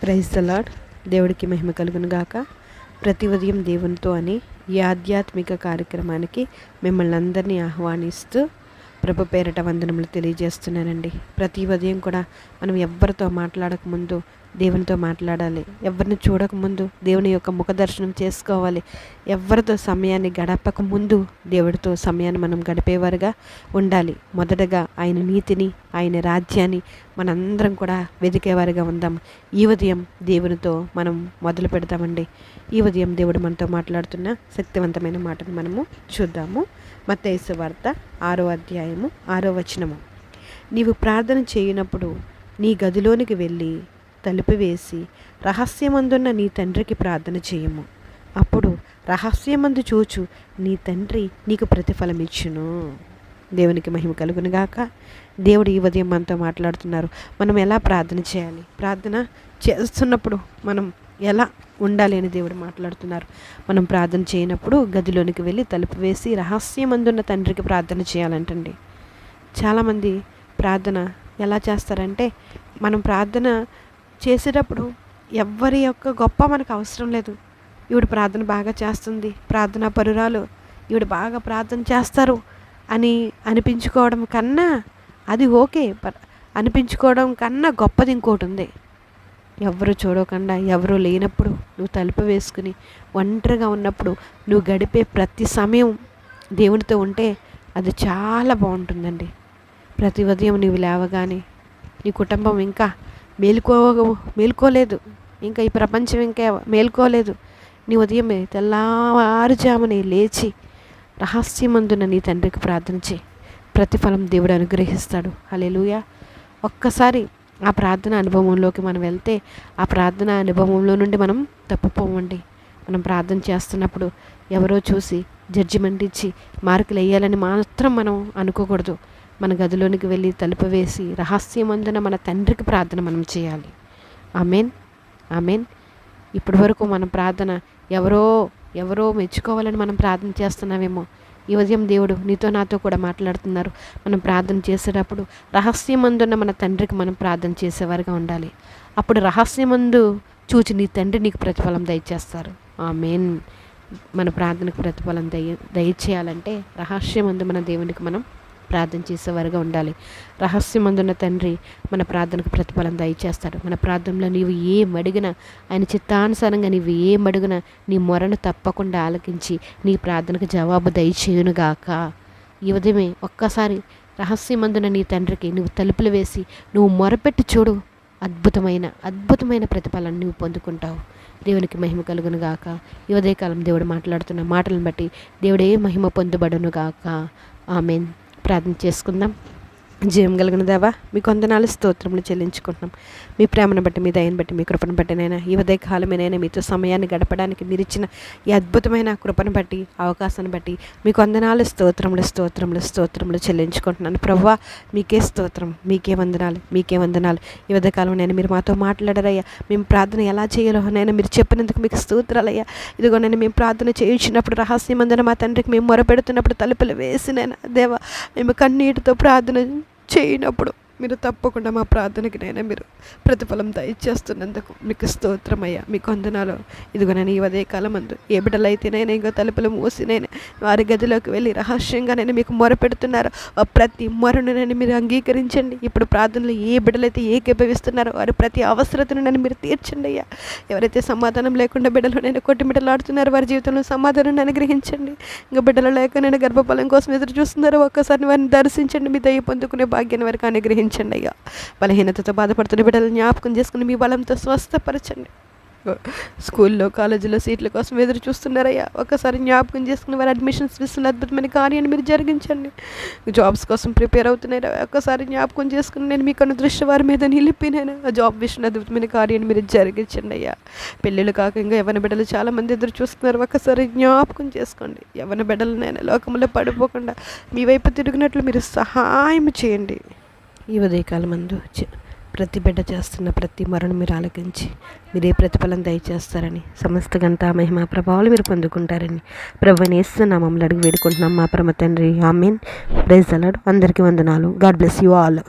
Praise the lord. దేవుడికి మహిమ కలుగును గాక. ప్రతి ఉదయం దేవునితో అని ఈ ఆధ్యాత్మిక కార్యక్రమానికి మిమ్మల్ని అందరినీ ఆహ్వానిస్తూ ప్రభు పేరట వందనములు తెలియజేస్తున్నానండి. ప్రతి ఉదయం కూడా మనం ఎవ్వరితో మాట్లాడకముందు దేవునితో మాట్లాడాలి. ఎవరిని చూడకముందు దేవుని యొక్క ముఖ దర్శనం చేసుకోవాలి. ఎవరితో సమయాన్ని గడపక ముందు దేవుడితో సమయాన్ని మనం గడిపేవారుగా ఉండాలి. మొదటగా ఆయన నీతిని, ఆయన రాజ్యాన్ని మనందరం కూడా వెతికేవారుగా ఉందాం. ఈ ఉదయం దేవునితో మనం మొదలు పెడతామండి. ఈ ఉదయం దేవుడు మనతో మాట్లాడుతున్న శక్తివంతమైన మాటను మనము చూద్దాము. మత్తయి సువార్త 6వ అధ్యాయము 6వ వచనము. నీవు ప్రార్థన చేయనప్పుడు నీ గదిలోనికి వెళ్ళి తలుపు వేసి రహస్యమందున్న నీ తండ్రికి ప్రార్థన చేయము. అప్పుడు రహస్యమందు చూచు నీ తండ్రి నీకు ప్రతిఫలం ఇచ్చును. దేవునికి మహిమ కలుగునుగాక. దేవుడు ఈ ఉదయం మనతో మాట్లాడుతున్నారు. మనం ఎలా ప్రార్థన చేయాలి, ప్రార్థన చేస్తున్నప్పుడు మనం ఎలా ఉండాలి అని దేవుడు మాట్లాడుతున్నారు. మనం ప్రార్థన చేయనప్పుడు గదిలోనికి వెళ్ళి తలుపు వేసి రహస్యమందున్న తండ్రికి ప్రార్థన చేయాలంటండి. చాలామంది ప్రార్థన ఎలా చేస్తారంటే, మనం ప్రార్థన చేసేటప్పుడు ఎవ్వరి యొక్క గొప్ప మనకు అవసరం లేదు. ఈవిడ ప్రార్థన బాగా చేస్తుంది, ప్రార్థనా పరురాలు, ఈవిడ బాగా ప్రార్థన చేస్తారు అని అనిపించుకోవడం కన్నా, అది ఓకే, అనిపించుకోవడం కన్నా గొప్పది ఇంకోటి ఉంది. ఎవరు చూడకుండా, ఎవరు లేనప్పుడు నువ్వు తలుపు వేసుకుని ఒంటరిగా ఉన్నప్పుడు నువ్వు గడిపే ప్రతి సమయం దేవునితో ఉంటే అది చాలా బాగుంటుందండి. ప్రతి ఉదయం నువ్వు లేవగానే నీ కుటుంబం ఇంకా మేలుకోలేదు, ఇంకా ఈ ప్రపంచం ఇంకా మేలుకోలేదు. నీ ఉదయమే తెల్లవారుజామునే లేచి రహస్యమందున నీ తండ్రికి ప్రార్థన చేయి. ప్రతిఫలం దేవుడు అనుగ్రహిస్తాడు. హల్లెలూయా. ఒక్కసారి ఆ ప్రార్థన అనుభవంలోకి మనం వెళ్తే ఆ ప్రార్థన అనుభవంలో నుండి మనం తప్పిపోవండి. మనం ప్రార్థన చేస్తున్నప్పుడు ఎవరో చూసి జడ్జిమెంట్ ఇచ్చి మార్కులు వేయాలని మాత్రం మనం అనుకోకూడదు. మన గదిలోనికి వెళ్ళి తలుపు వేసి రహస్యమందున మన తండ్రికి ప్రార్థన మనం చేయాలి. Amen, amen. ఇప్పటి వరకు మన ప్రార్థన ఎవరో మెచ్చుకోవాలని మనం ప్రార్థన చేస్తున్నామేమో. ఈ ఉదయం దేవుడు నీతో నాతో కూడా మాట్లాడుతున్నారు. మనం ప్రార్థన చేసేటప్పుడు రహస్యమందున్న మన తండ్రికి మనం ప్రార్థన చేసేవారుగా ఉండాలి. అప్పుడు రహస్యమందు చూచి నీ తండ్రి నీకు ప్రతిఫలం దయచేస్తారు. ఆమేన్. మన ప్రార్థనకు ప్రతిఫలం దయచేయాలంటే రహస్యమందు మన దేవునికి మనం ప్రార్థన చేసేవారుగా ఉండాలి. రహస్యమందున్న తండ్రి మన ప్రార్థనకు ప్రతిఫలం దయచేస్తాడు. మన ప్రార్థనలో నీవు ఏం అడిగినా, ఆయన చిత్తానుసారంగా నీవు ఏం అడిగినా నీ మొరను తప్పకుండా ఆలకించి నీ ప్రార్థనకు జవాబు దయచేయునుగాక. ఈ ఉదయమే ఒక్కసారి రహస్యమందున నీ తండ్రికి నువ్వు తలుపులు వేసి నువ్వు మొరపెట్టి చూడు. అద్భుతమైన ప్రతిఫలం నువ్వు పొందుకుంటావు. దేవునికి మహిమ కలుగునుగాక. ఈ ఉదయకాలం దేవుడు మాట్లాడుతున్న మాటలను బట్టి దేవుడే మహిమ పొందుబడునుగాక. ఆమెన్. ప్రార్థన చేసుకుందాం. జీవం కలిగిన దేవా, మీ వందనాలు స్తోత్రములు చెల్లించుకుంటున్నాం. మీ ప్రేమను బట్టి, మీ దయను బట్టి, మీ కృపను బట్టి నైనా ఈ ఉదయకాలమేనైనా మీతో సమయాన్ని గడపడానికి మీరు ఇచ్చిన ఈ అద్భుతమైన కృపను బట్టి, అవకాశాన్ని బట్టి మీకు వందనాలు స్తోత్రములు చెల్లించుకుంటున్నాను. ప్రభువా, మీకే స్తోత్రం, మీకే వందనాలు. ఈ ఉదయకాలం నేను మీరు మాతో మాట్లాడారయ్యా. మేము ప్రార్థన ఎలా చేయాలో నైనా మీరు చెప్పినందుకు మీకు స్తోత్రాలయ్యా. ఇదిగో నేను మేము ప్రార్థన చేయించినప్పుడు రహస్యమందున మా తండ్రికి మేము మొరపెడుతున్నప్పుడు తలుపులు వేసినైనా దేవా, మేము కన్నీటితో ప్రార్థన చేయనప్పుడు మీరు తప్పకుండా మా ప్రార్థనకి నైనా మీరు ప్రతిఫలం దయచేస్తున్నందుకు మీకు స్తోత్రమయ్యా, మీకు వందనాలు. ఇదిగో నేను ఈ ఉదయకాలం మందు ఏ బిడ్డలైతేనైనా ఇంకో తలుపులు మూసినైనా వారి గదిలోకి వెళ్ళి రహస్యంగా నేను మీకు మొరపెడుతున్నారు. ప్రతి మొరను నేను మీరు అంగీకరించండి. ఇప్పుడు ప్రార్థనలు ఏ బిడ్డలైతే ఏకీభవిస్తున్నారో వారి ప్రతి అవసరతను నేను మీరు తీర్చండి అయ్యా. ఎవరైతే సమాధానం లేకుండా బిడ్డలు నేను కొట్టుమిట్టలాడుతున్నారో వారి జీవితంలో సమాధానం అనుగ్రహించండి. ఇంకా బిడ్డలు లేక నేను గర్భఫలం కోసం ఎదురు చూస్తున్నారో ఒక్కసారి వారిని దర్శించండి. మీ దయ పొందుకునే భాగ్యాన్ని వారికి అనుగ్రహించండి అయ్యా. బలహీనతతో బాధపడుతున్న బిడ్డలు జ్ఞాపకం చేసుకుని మీ బలంతో స్వస్థపరచండి. స్కూల్లో, కాలేజీలో సీట్ల కోసం ఎదురు చూస్తున్నారయ్యా. ఒకసారి జ్ఞాపకం చేసుకుని వారి అడ్మిషన్స్ విషయంలో అద్భుతమైన కార్యాన్ని మీరు జరిగించండి. జాబ్స్ కోసం ప్రిపేర్ అవుతున్నారా, ఒక్కసారి జ్ఞాపకం చేసుకుని నేను మీకు అనుదృష్టి వారి మీద నిలిపినైనా ఆ జాబ్ విషయంలో అద్భుతమైన కార్యాన్ని మీరు జరిగించండి అయ్యా. పెళ్ళిళ్ళు కాక ఇంకా యవ్వన బిడ్డలు చాలామంది ఎదురు చూస్తున్నారు. ఒక్కసారి జ్ఞాపకం చేసుకోండి. యవ్వన బిడ్డలనైనా లోకంలో పడిపోకుండా మీ వైపు తిరిగినట్లు మీరు సహాయం చేయండి. ఈ ఉదయకాలం మందు ప్రతి బిడ్డ చేస్తున్న ప్రతి మరణం మీరు ఆలకించి మీరే ప్రతిఫలం దయచేస్తారని, సమస్త ఘనత మహిమ ప్రభావాలు మీరు పొందుకుంటారని ప్రభువుని యేసు నామములో అడిగి వేడుకుంటున్నాం మా పరమ తండ్రి. ఆమేన్. Praise the Lord. అందరికీ వందనాలు. God bless you all.